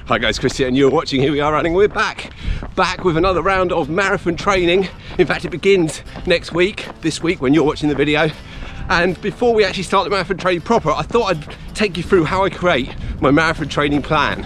Hi guys, Chris here and you're watching Here We Are Running. We're back with another round of marathon training. In fact, it begins next week, this week when you're watching the video. And before we actually start the marathon training proper, I thought I'd take you through how I create my marathon training plan.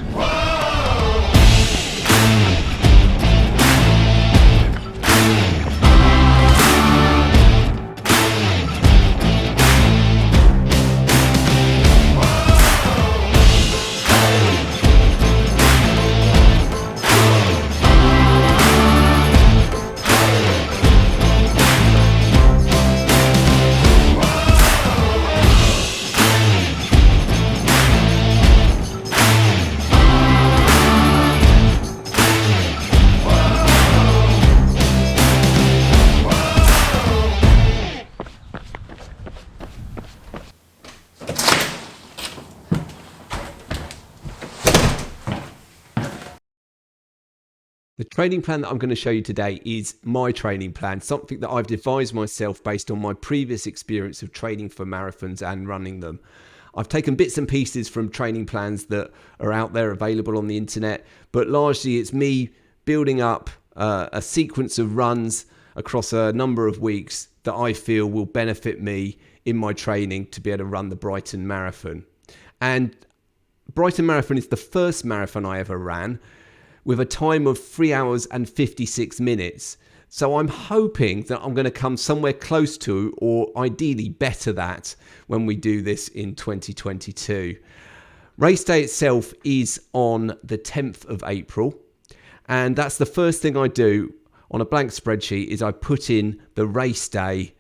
The training plan that I'm going to show you today is my training plan, something that I've devised myself based on my previous experience of training for marathons and running them. I've taken bits and pieces from training plans that are out there available on the internet, but largely it's me building up a sequence of runs across a number of weeks that I feel will benefit me in my training to be able to run the Brighton Marathon. And Brighton Marathon is the first marathon I ever ran, with a time of 3 hours and 56 minutes. So I'm hoping that I'm going to come somewhere close to, or ideally better that, when we do this in 2022. Race day itself is on the 10th of April. And that's the first thing I do on a blank spreadsheet is I put in the race day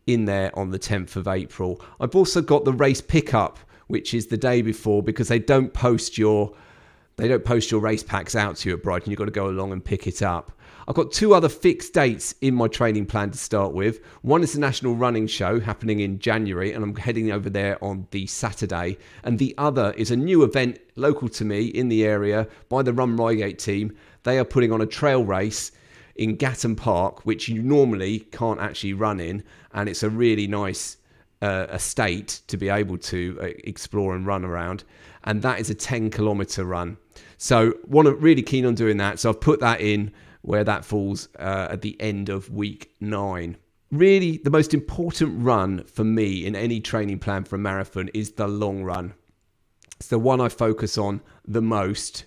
in there on the 10th of April. I've also got the race pickup, which is the day before, because they don't post your race packs out to you at Brighton. You've got to go along and pick it up. I've got two other fixed dates in my training plan to start with. One is the National Running Show happening in January, and I'm heading over there on the Saturday. And the other is a new event local to me in the area by the Run Reigate team. They are putting on a trail race in Gatton Park, which you normally can't actually run in. And it's a really nice estate to be able to explore and run around. And that is a 10-kilometre run. So really keen on doing that. So I've put that in where that falls at the end of week 9. Really, the most important run for me in any training plan for a marathon is the long run. It's the one I focus on the most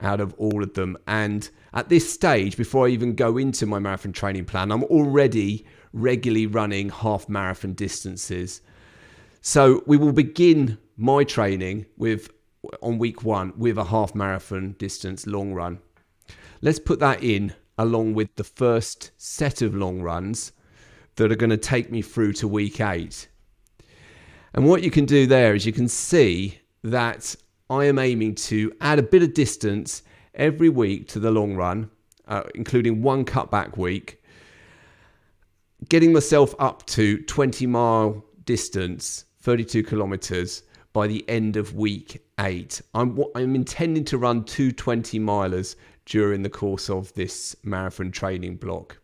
out of all of them. And at this stage, before I even go into my marathon training plan, I'm already regularly running half marathon distances. So we will begin my training on week 1 with a half marathon distance long run. Let's put that in along with the first set of long runs that are going to take me through to week 8. And what you can do there is you can see that I am aiming to add a bit of distance every week to the long run, including one cutback week, getting myself up to 20-mile distance, 32 kilometers, by the end of week 8. I'm intending to run 2 20-milers during the course of this marathon training block.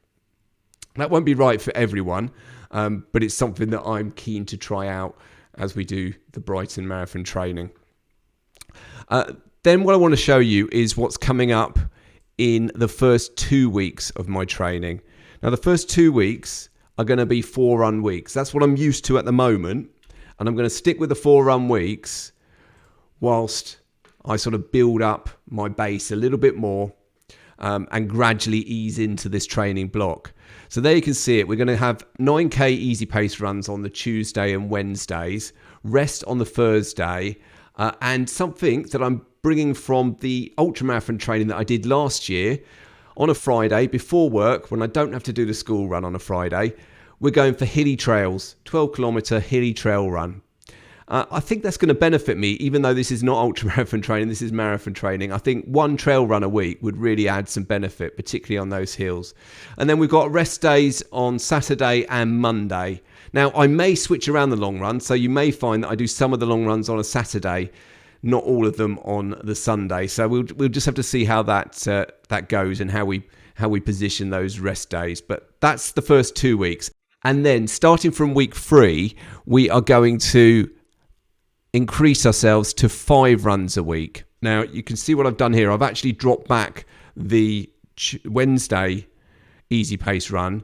That won't be right for everyone, but it's something that I'm keen to try out as we do the Brighton Marathon training. Then what I want to show you is what's coming up in the first 2 weeks of my training. Now, the first 2 weeks are going to be 4-run weeks. That's what I'm used to at the moment. And I'm going to stick with the 4-run weeks whilst I sort of build up my base a little bit more and gradually ease into this training block. So there you can see it. We're going to have 9K easy pace runs on the Tuesday and Wednesdays, rest on the Thursday, and something that I'm bringing from the ultramarathon training that I did last year on a Friday before work when I don't have to do the school run on a Friday. We're going for hilly trails, 12-kilometre hilly trail run. I think that's going to benefit me, even though this is not ultramarathon training, this is marathon training. I think one trail run a week would really add some benefit, particularly on those hills. And then we've got rest days on Saturday and Monday. Now, I may switch around the long run, so you may find that I do some of the long runs on a Saturday, not all of them on the Sunday. So we'll just have to see how that goes and how we position those rest days. But that's the first 2 weeks. And then starting from week 3, we are going to increase ourselves to 5 runs a week. Now, you can see what I've done here. I've actually dropped back the Wednesday easy pace run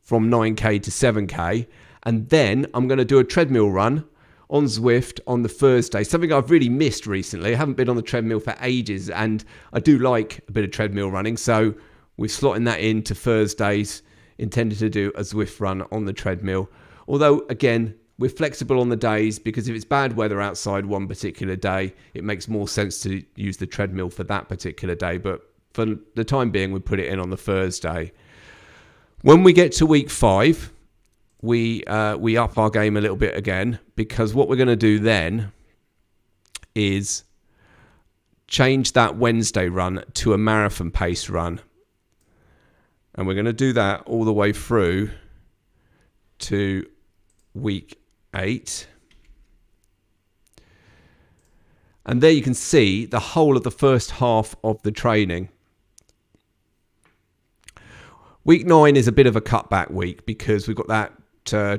from 9k to 7k. And then I'm going to do a treadmill run on Zwift on the Thursday, something I've really missed recently. I haven't been on the treadmill for ages, and I do like a bit of treadmill running. So we're slotting that into Thursdays, intended to do a Zwift run on the treadmill. Although, again, we're flexible on the days, because if it's bad weather outside one particular day, it makes more sense to use the treadmill for that particular day. But for the time being, we put it in on the Thursday. When we get to week 5, we up our game a little bit again, because what we're going to do then is change that Wednesday run to a marathon pace run. And we're going to do that all the way through to week 8. And there you can see the whole of the first half of the training. Week 9 is a bit of a cutback week, because we've got that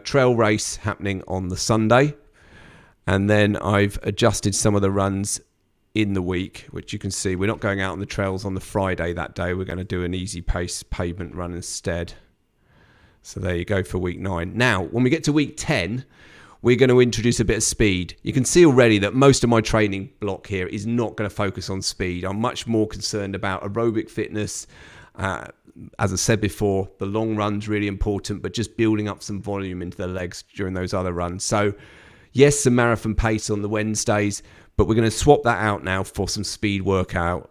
trail race happening on the Sunday. And then I've adjusted some of the runs in the week, which you can see we're not going out on the trails on the Friday that day. We're going to do an easy pace pavement run instead. So there you go for week 9. Now, when we get to week 10, we're going to introduce a bit of speed. You can see already that most of my training block here is not going to focus on speed. I'm much more concerned about aerobic fitness. As I said before, the long run's really important, but just building up some volume into the legs during those other runs. So yes, some marathon pace on the Wednesdays, but we're going to swap that out now for some speed workout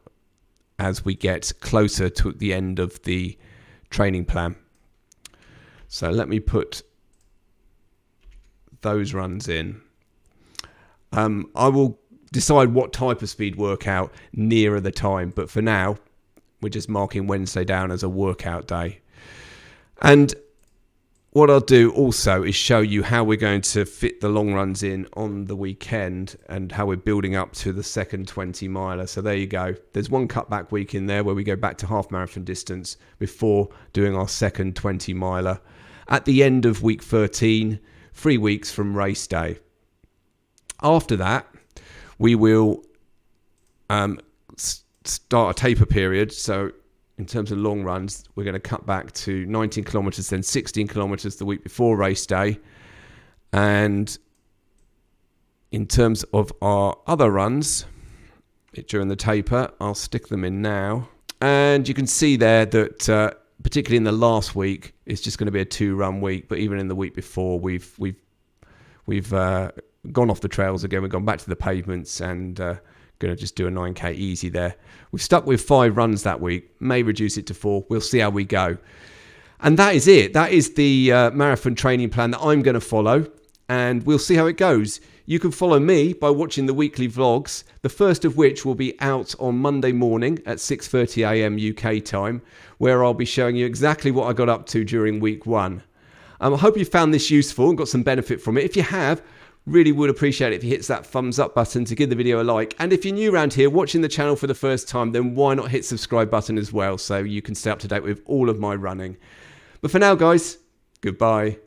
as we get closer to the end of the training plan. So let me put those runs in. I will decide what type of speed workout nearer the time, but for now, we're just marking Wednesday down as a workout day. And what I'll do also is show you how we're going to fit the long runs in on the weekend and how we're building up to the second 20 miler. So there you go. There's one cutback week in there where we go back to half marathon distance before doing our second 20 miler. At the end of week 13, 3 weeks from race day. After that, we will start a taper period. So in terms of long runs, we're going to cut back to 19 kilometers, then 16 kilometers the week before race day. And in terms of our other runs during the taper, I'll stick them in now. And you can see there that particularly in the last week, it's just going to be a 2-run week. But even in the week before, we've gone off the trails again. We've gone back to the pavements and going to just do a 9k easy there. We've stuck with 5 runs that week. May reduce it to 4. We'll see how we go. And that is it. That is the marathon training plan that I'm going to follow. And we'll see how it goes. You can follow me by watching the weekly vlogs, the first of which will be out on Monday morning at 6:30 a.m. UK time, where I'll be showing you exactly what I got up to during week 1. I hope you found this useful and got some benefit from it. If you have, really would appreciate it if you hit that thumbs up button to give the video a like. And if you're new around here watching the channel for the first time, then why not hit subscribe button as well so you can stay up to date with all of my running. But for now, guys, goodbye.